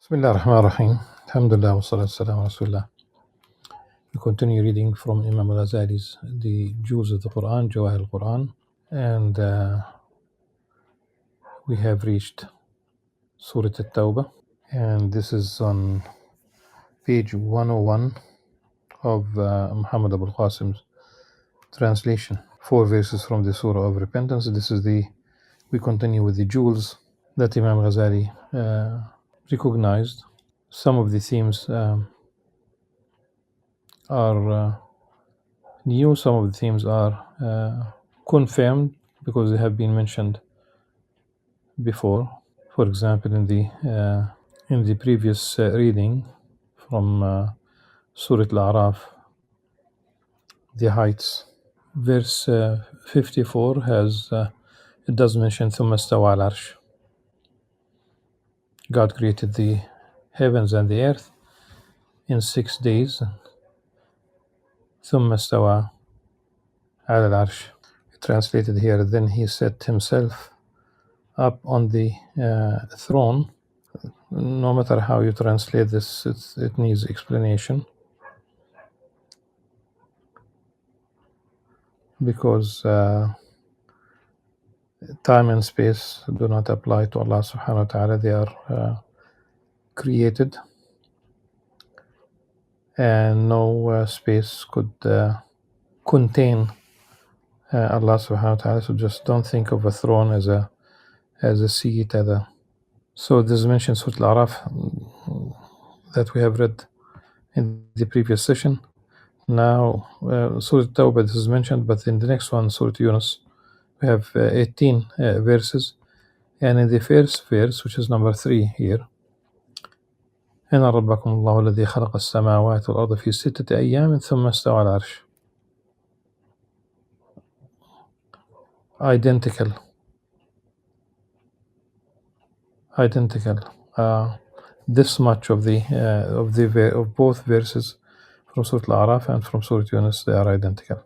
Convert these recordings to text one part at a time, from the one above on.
Bismillah ar-Rahman ar-Rahim. Alhamdulillah wa salatu salam ala Rasulullah. We continue reading from Imam Al-Ghazali's The Jewels of the Qur'an, Jawahir al-Qur'an. And we have reached Surah At-Tawbah. And this is on page 101 of Muhammad Abul Qasim's translation. 4 verses from the Surah of Repentance. We continue with the jewels that Imam Ghazali recognized. Some of the themes are new, some of the themes are confirmed because they have been mentioned before. For example, in the previous reading from Surah Al-A'raf, the heights, verse 54 it does mention ثم استوى على العرش. God created the heavens and the earth in 6 days. ثم استوى على العرش. Translated here, then he set himself up on the throne. No matter how you translate this, it needs explanation, because time and space do not apply to Allah subhanahu wa ta'ala. They are created, and no space could contain Allah subhanahu wa ta'ala. So just don't think of a throne as a seat. So this mentions Surah Al-A'raf that we have read in the previous session. Now Surah Tawbah, this is mentioned, but in the next one, Surah Yunus, we have 18 verses. And in the first verse, which is number 3 here, إن ربكم الله الذي خلق السماوات والأرض في 6 أيام ثم استوى على العرش. Identical. This much of both verses from Surah Al-A'raf and from Surah Yunus, they are identical.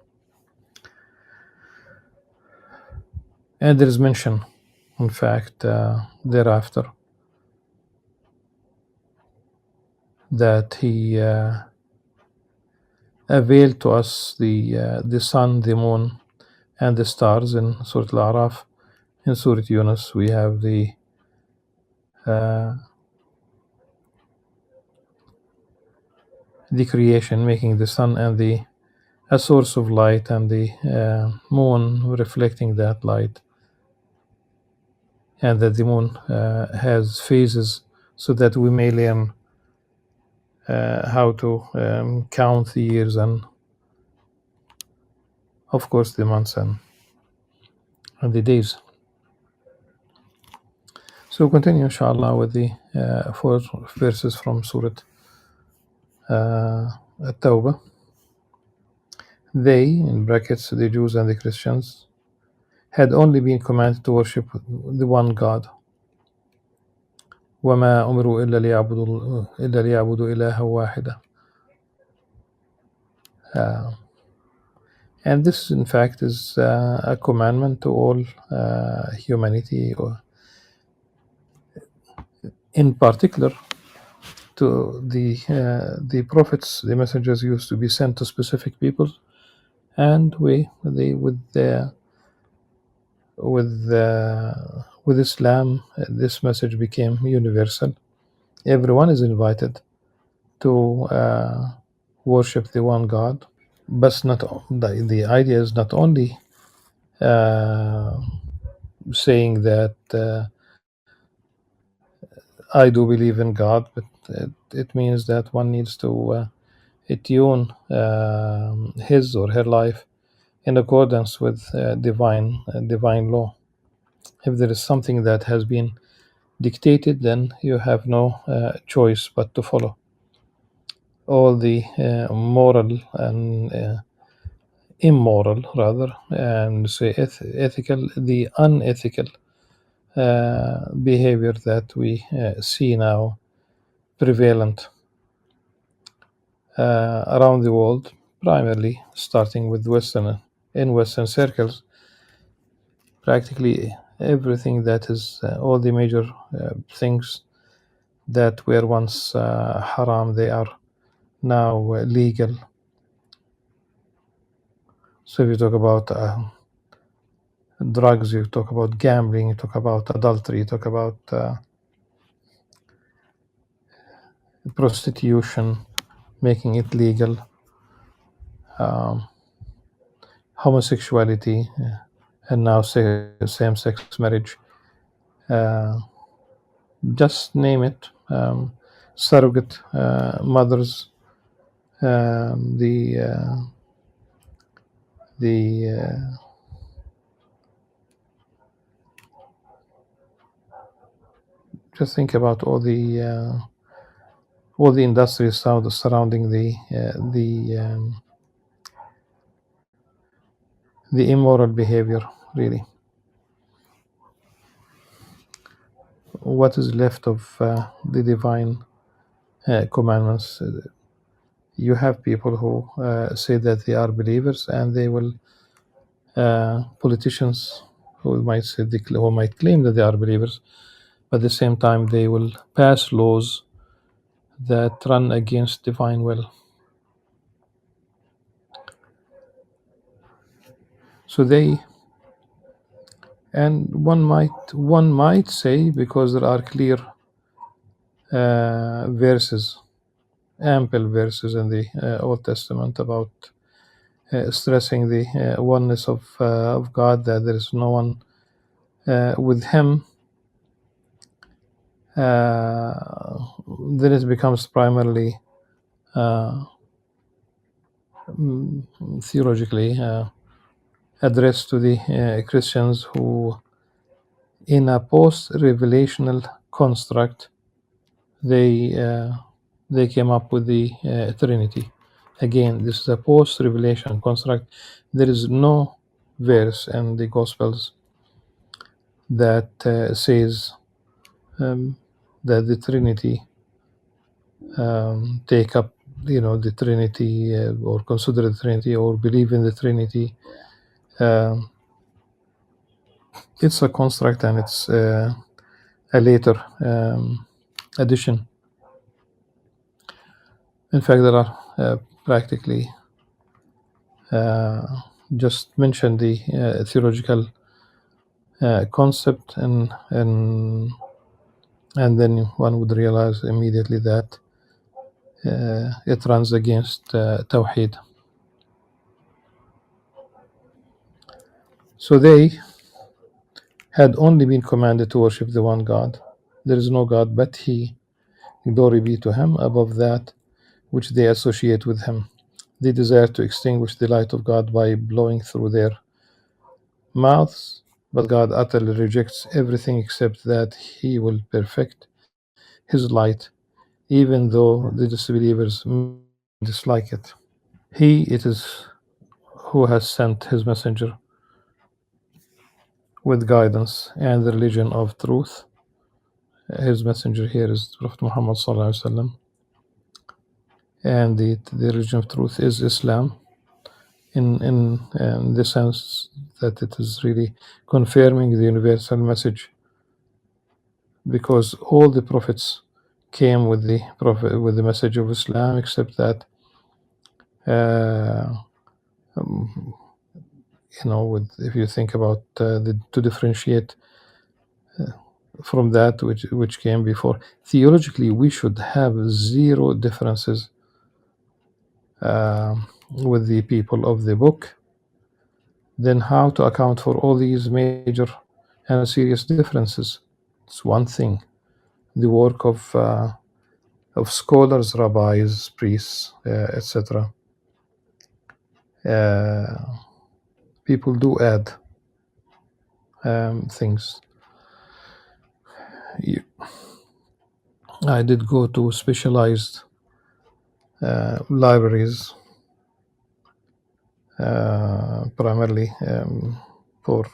And there is mention, in fact, thereafter, that he availed to us the sun, the moon, and the stars in Surah Al-A'raf. In Surah Yunus, we have the creation, making the sun and a source of light, and the moon reflecting that light, and that the moon has phases, so that we may learn how to count the years and, of course, the months and the days. So we'll continue, inshallah, with the 4 verses from Surah At-Tawbah. They, in brackets, the Jews and the Christians, had only been commanded to worship the one God. وَمَا أُمِرُوا إِلَّا لِيَعْبُدُوا إِلَهًا وَاحِدًا. And this, in fact, is a commandment to all humanity, or in particular to the prophets. The messengers used to be sent to specific people, and with Islam, this message became universal. Everyone is invited to worship the one God, but the idea is not only saying that I do believe in God, but it means that one needs to attune his or her life in accordance with divine law. If there is something that has been dictated, then you have no choice but to follow. All the moral and immoral, rather, and say ethical, the unethical behavior that we see now prevalent around the world, primarily starting with in Western circles. Practically everything that is all the major things that were once haram, they are now legal. So if you talk about drugs, you talk about gambling, you talk about adultery, you talk about prostitution, making it legal, homosexuality, and now same-sex marriage. Just name it. Surrogate mothers, the just think about all the industries surrounding the immoral behavior. Really, what is left of the divine commandments? You have people who say that they are believers, and they will politicians who might claim that they are believers, but at the same time they will pass laws that run against divine will. So one might say, because there are clear verses, ample verses in the Old Testament about stressing the oneness of God, that there is no one with Him. Then it becomes primarily theologically addressed to the Christians who, in a post-revelational construct, they came up with the Trinity. Again, this is a post-revelation construct. There is no verse in the Gospels that says that the Trinity take up, the Trinity, or consider the Trinity, or believe in the Trinity. It's a construct, and it's a later addition. In fact, there are practically just mention the theological concept, and then one would realize immediately that it runs against Tawheed. So they had only been commanded to worship the one God. There is no God but He. Glory be to Him above that which they associate with Him. They desire to extinguish the light of God by blowing through their mouths, but God utterly rejects everything except that He will perfect His light, even though the disbelievers dislike it. He it is who has sent His messenger with guidance and the religion of truth. His messenger here is Prophet Muhammad sallallahu alaihi wasallam, and the religion of truth is Islam, in the sense that it is really confirming the universal message, because all the prophets came with the message of Islam, except that if you think about to differentiate from that which came before, theologically we should have zero differences with the people of the book. Then how to account for all these major and serious differences? It's one thing. The work of scholars, rabbis, priests, etc. People do add things. I did go to specialized libraries, primarily for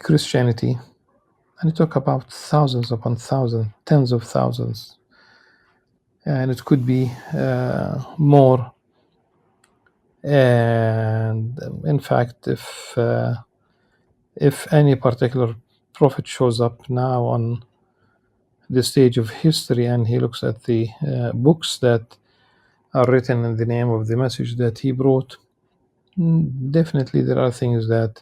Christianity, and it took about thousands upon thousands, tens of thousands, and it could be more. And in fact, if any particular Prophet shows up now on the stage of history and he looks at the books that are written in the name of the message that he brought, definitely there are things that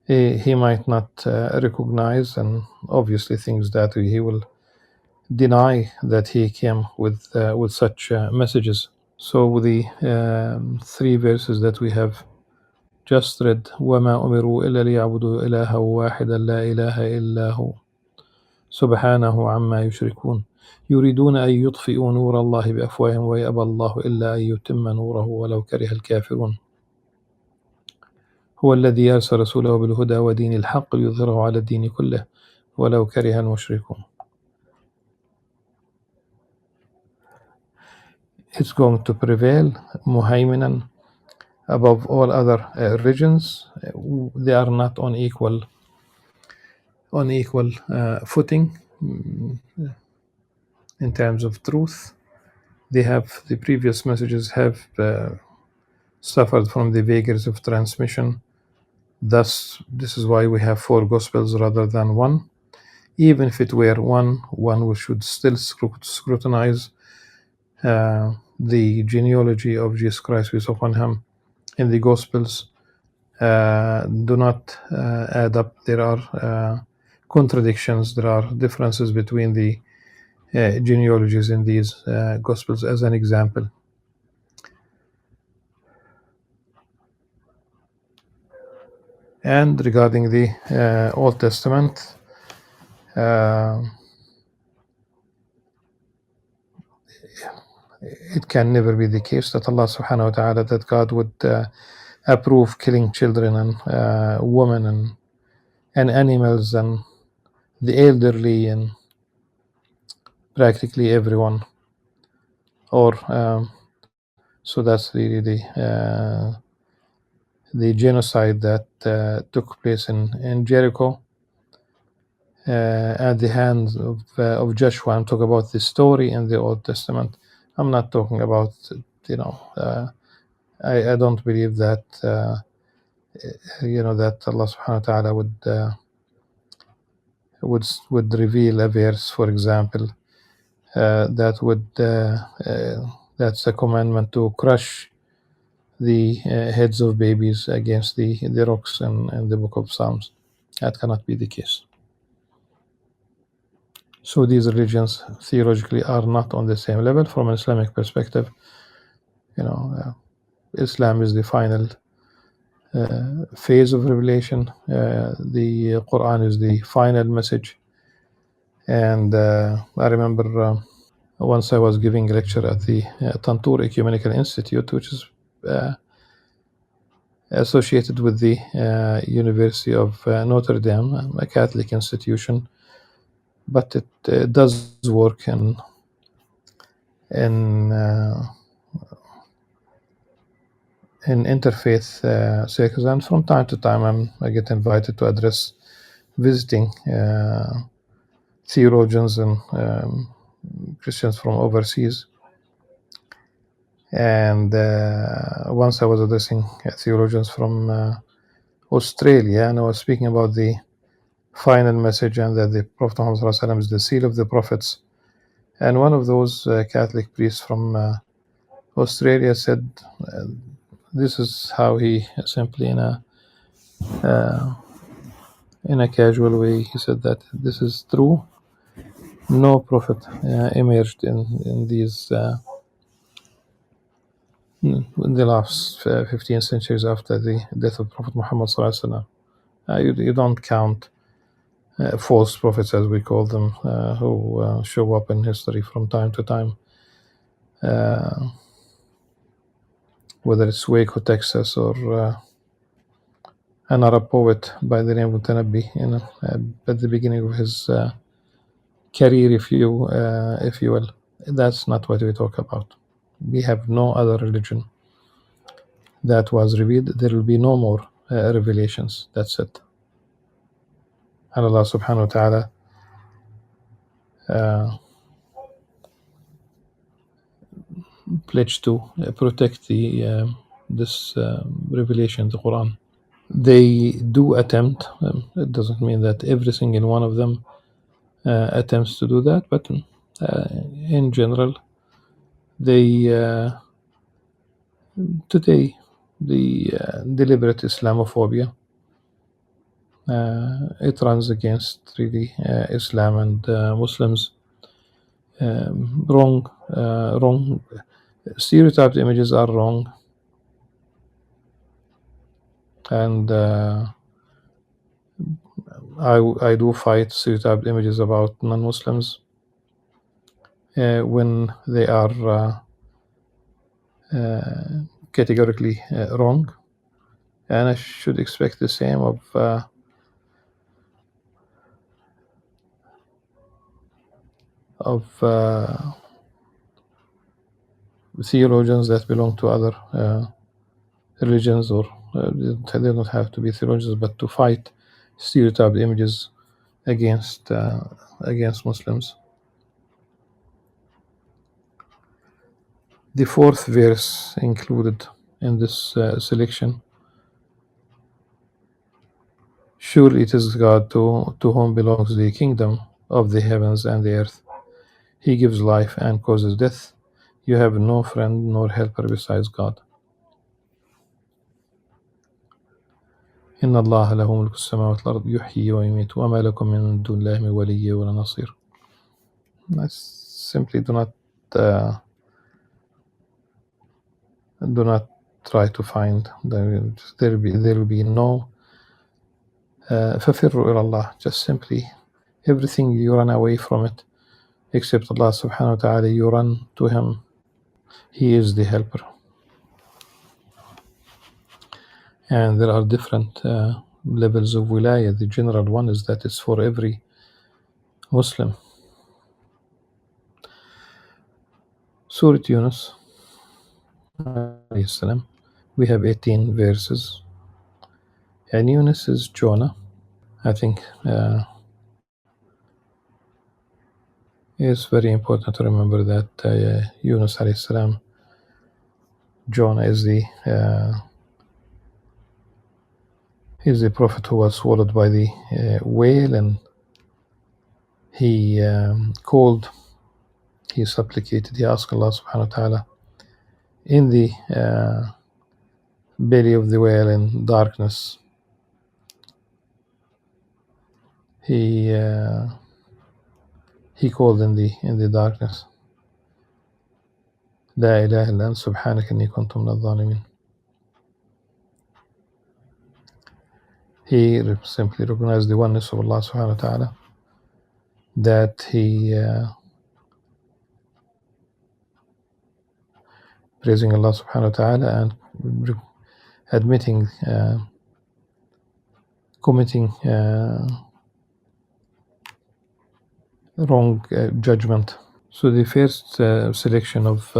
he might not recognize, and obviously things that he will deny that he came with such messages. So the three verses that we have just read, وَمَا أُمِرُوا إِلَّا لِيَعْبُدُوا إِلَهًا وَاحِدًا لَا إِلَهَ إِلَّا هُوَ سبحانه عما يشركون يريدون أن يطفئوا نور الله بأفواههم ويأبى الله إلا أن يتم نوره ولو كره الكافرون هو الذي أرسل رسوله بالهدى ودين الحق ليظهره على الدين كله ولو كره المشركون. It's going to prevail مهيمنا above all other religions. They are not on equal footing in terms of truth. They have, the previous messages have suffered from the vagaries of transmission. Thus, this is why we have 4 Gospels rather than 1. Even if it were one, we should still scrutinize the genealogy of Jesus Christ, peace upon him, in the Gospels. Do not add up. There are contradictions, there are differences between the genealogies in these Gospels, as an example. And regarding the Old Testament, it can never be the case that Allah subhanahu wa ta'ala, that God would approve killing children and women and animals and the elderly and practically everyone. Or so that's really the genocide that took place in Jericho at the hands of Joshua. I'm talking about the story in the Old Testament. I'm not talking about, I don't believe that that Allah subhanahu wa ta'ala would reveal a verse, for example, that would that's a commandment to crush the heads of babies against the rocks in the book of Psalms. That cannot be the case. So these religions theologically are not on the same level. From an Islamic perspective, Islam is the final phase of revelation. The Qur'an is the final message. And I remember once I was giving a lecture at the Tantur Ecumenical Institute, which is associated with the University of Notre Dame, a Catholic institution, but it does work in interfaith circles, and from time to time I get invited to address visiting theologians and Christians from overseas. And once I was addressing theologians from Australia, and I was speaking about the final message and that the Prophet Muhammad ﷺ is the seal of the prophets. And one of those Catholic priests from Australia said, this is how he simply in a casual way, he said that this is true. No prophet emerged in these in the last 15 centuries after the death of Prophet Muhammad ﷺ. You don't count false prophets, as we call them, who show up in history from time to time. Whether it's Waco, Texas, or an Arab poet by the name of Tanabi, at the beginning of his career, if you will. That's not what we talk about. We have no other religion that was revealed. There will be no more revelations. That's it. And Allah subhanahu wa ta'ala pledged to protect this revelation, the Quran. They do attempt. It doesn't mean that every single one of them attempts to do that, but in general, they today the deliberate Islamophobia it runs against really Islam and Muslims. Wrong stereotyped images are wrong, and I do fight stereotyped images about non-Muslims when they are categorically wrong, and I should expect the same of theologians that belong to other religions, or they don't have to be theologians, but to fight stereotyped images against Muslims. The fourth verse included in this selection: surely it is God to whom belongs the kingdom of the heavens and the earth. He gives life and causes death. You have no friend nor helper besides God. إن الله له ملك السماوات والأرض يحيي ويميت وما لكم من دون الله من ولي ولا نصير. I simply do not try to find. There will be no ففروا إلى الله. Just simply everything you run away from it, except Allah subhanahu wa ta'ala, you run to Him. He is the helper. And there are different levels of wilaya. The general one is that it's for every Muslim. Surah Yunus, we have 18 verses. And Yunus is Jonah. I think it's very important to remember that Yunus alayhi salam, Jonah is the prophet who was swallowed by the whale, and he he supplicated, he asked Allah subhanahu wa ta'ala in the belly of the whale in darkness. He called in the darkness, La ilaha illa ant subhanaka inni kuntu min adh-dhalimin. He simply recognized the oneness of Allah subhanahu wa ta'ala, that he praising Allah subhanahu wa ta'ala and admitting committing wrong judgment. So the first selection of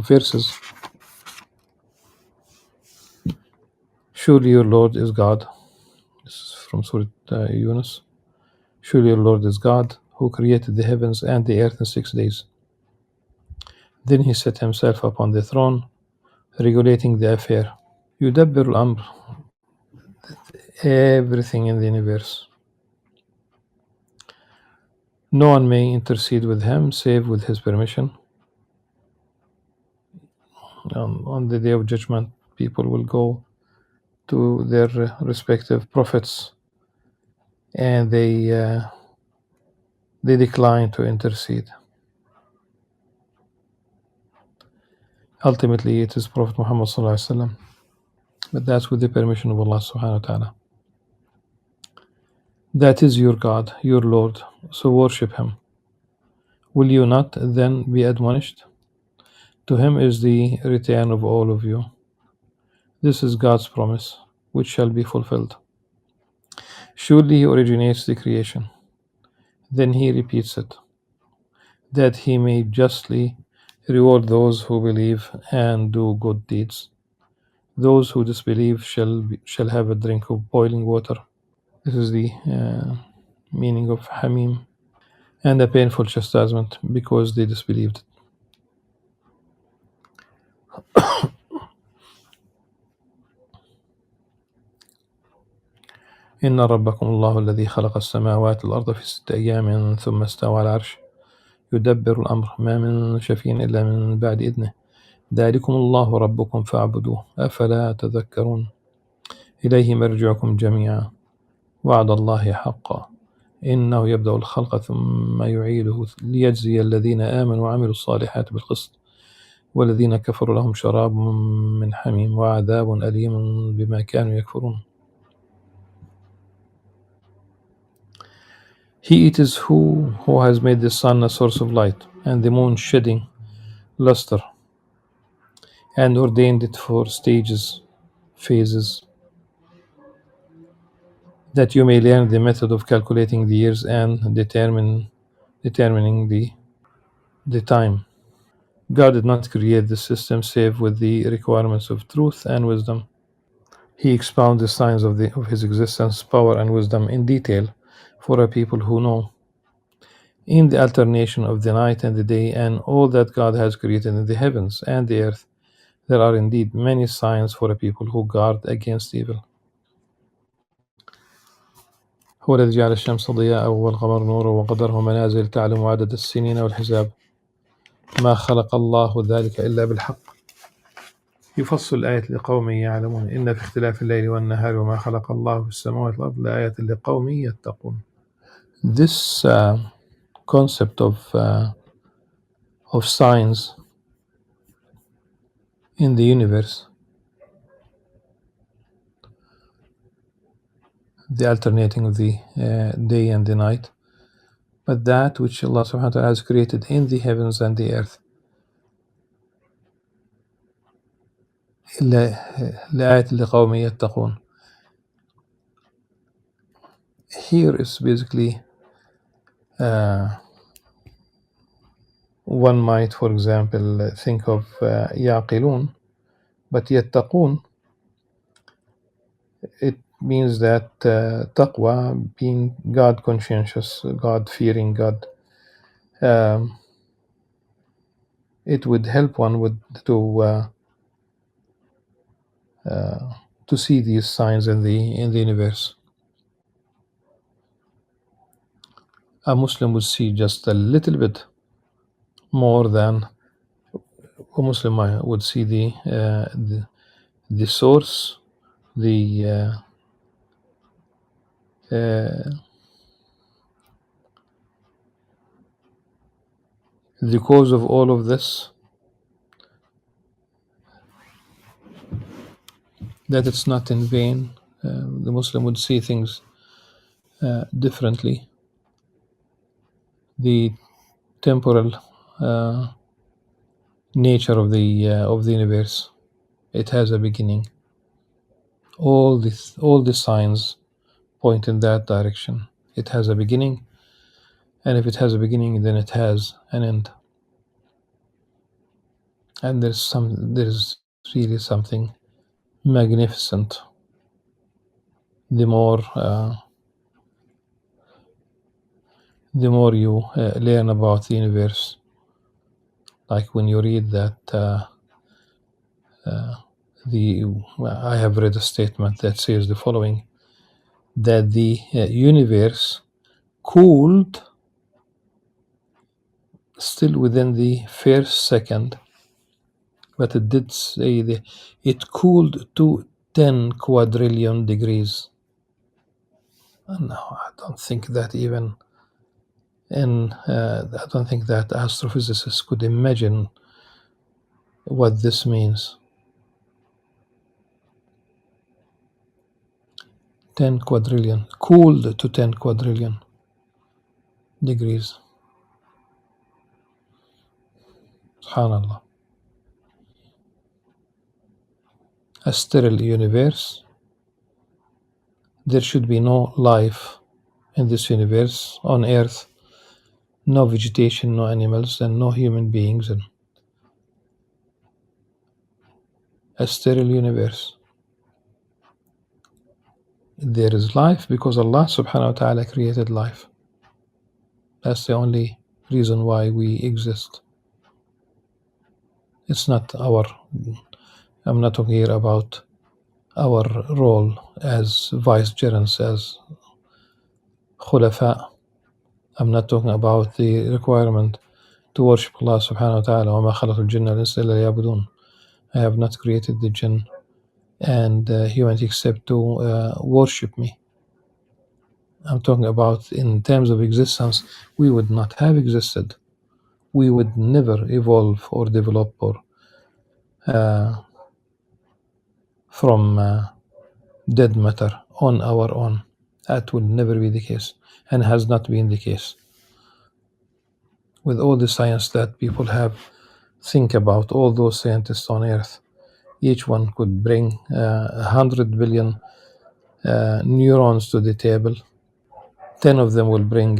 verses: surely your Lord is God. This is from Surah Yunus. Surely your Lord is God, who created the heavens and the earth in 6 days. Then he set himself upon the throne, regulating the affair. يدبر الأمر, everything in the universe. No one may intercede with him save with his permission. On the day of judgment, people will go to their respective prophets, and they decline to intercede. Ultimately, it is Prophet Muhammad sallallahu alaihi wasallam, but that's with the permission of Allah subhanahu wa ta'ala. That is your God, your Lord, so worship Him. Will you not then be admonished? To Him is the return of all of you. This is God's promise, which shall be fulfilled. Surely He originates the creation, then He repeats it, that He may justly reward those who believe and do good deeds. Those who disbelieve shall have a drink of boiling water. This is the meaning of Hamim, and a painful chastisement because they disbelieved. إن ربكم الله الذي خلق السماوات والأرض في 6 أيام ثم استوى على العرش يدبر الأمر ما من شفيع إلا من بعد إذنه ذلكم الله ربكم فاعبدوه أفلا تذكرون إليه مرجعكم جميعا وعد الله حقا إنه يبدأ الخلق ثم يعيده ليجزي الذين آمنوا وعملوا الصالحات بالقسط والذين كفروا لهم شراب من حميم وعذاب أليم بما كانوا يكفرون. He it is who has made the sun a source of light and the moon shedding luster and ordained it for stages, phases, that you may learn the method of calculating the years and determining the time. God did not create the system save with the requirements of truth and wisdom. He expounds the signs of his existence, power, and wisdom in detail for a people who know. In the alternation of the night and the day and all that God has created in the heavens and the earth, there are indeed many signs for a people who guard against evil. هو الذي جعل الشمس ضياء والقمر نورا وقدره منازل تعلم عدد السنين والحساب ما خلق الله ذلك إلا بالحق يفصل الآيات لقوم يعلمون إن في اختلاف الليل والنهار وما خلق الله في السماوات والأرض لآيات لقوم يتقون. This concept of signs in the universe, the alternating of the day and the night, but that which Allah subhanahu wa ta'ala has created in the heavens and the earth, لآيات لقوم يتقون. Here is basically one might, for example, think of يعقلون, but يتقون, it means that taqwa, being God conscientious, God fearing God, it would help one to see these signs in the universe. A Muslim would see just a little bit more than a Muslim would see the source, the cause of all of this, that it's not in vain. The Muslim would see things differently. The temporal nature of the universe, it has a beginning. All the signs point in that direction. It has a beginning, and if it has a beginning, then it has an end. And there's really something magnificent. The more you learn about the universe, like when you read that I have read a statement that says the following, that the universe cooled still within the first second, but it did say it cooled to 10 quadrillion degrees. No, I don't think that even I don't think that astrophysicists could imagine what this means. 10 quadrillion, cooled to 10 quadrillion degrees. Subhanallah. A sterile universe. There should be no life in this universe on Earth, no vegetation, no animals, and no human beings. And a sterile universe. There is life because Allah subhanahu wa ta'ala created life. That's the only reason why we exist. It's not I'm not talking here about our role as vicegerents, as khulafa. I'm not talking about the requirement to worship Allah subhanahu wa ta'ala. وَمَا خَلَقُ الْجِنَّ وَالْإِنسَ إِلَّا لِيَعْبُدُونَ. I have not created the jinn and humanity except to worship me. I'm talking about in terms of existence, we would not have existed. We would never evolve or develop or from dead matter on our own. That will never be the case and has not been the case. With all the science that people have, think about all those scientists on earth. Each one could bring 100 billion neurons to the table. 10 of them will bring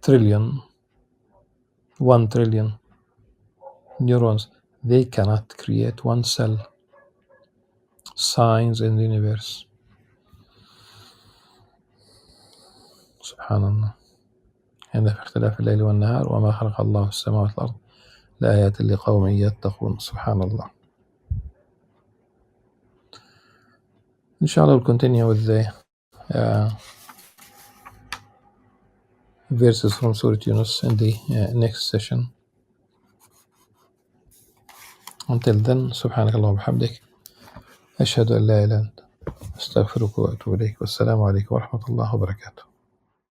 trillion, 1 trillion neurons. They cannot create one cell. Signs in the universe. سبحان الله. إن في اختلاف الليل والنهار وما خلق الله السماوات والأرض لآيات لقوم يتقون. سبحان Allah. Inshallah, we'll continue with the verses from Surah Yunus in the next session. Until then, سبحانك اللهم وبحمدك أشهد أن لا إله إلا أنت أستغفرك وأتوب إليك والسلام عليكم ورحمة الله وبركاته.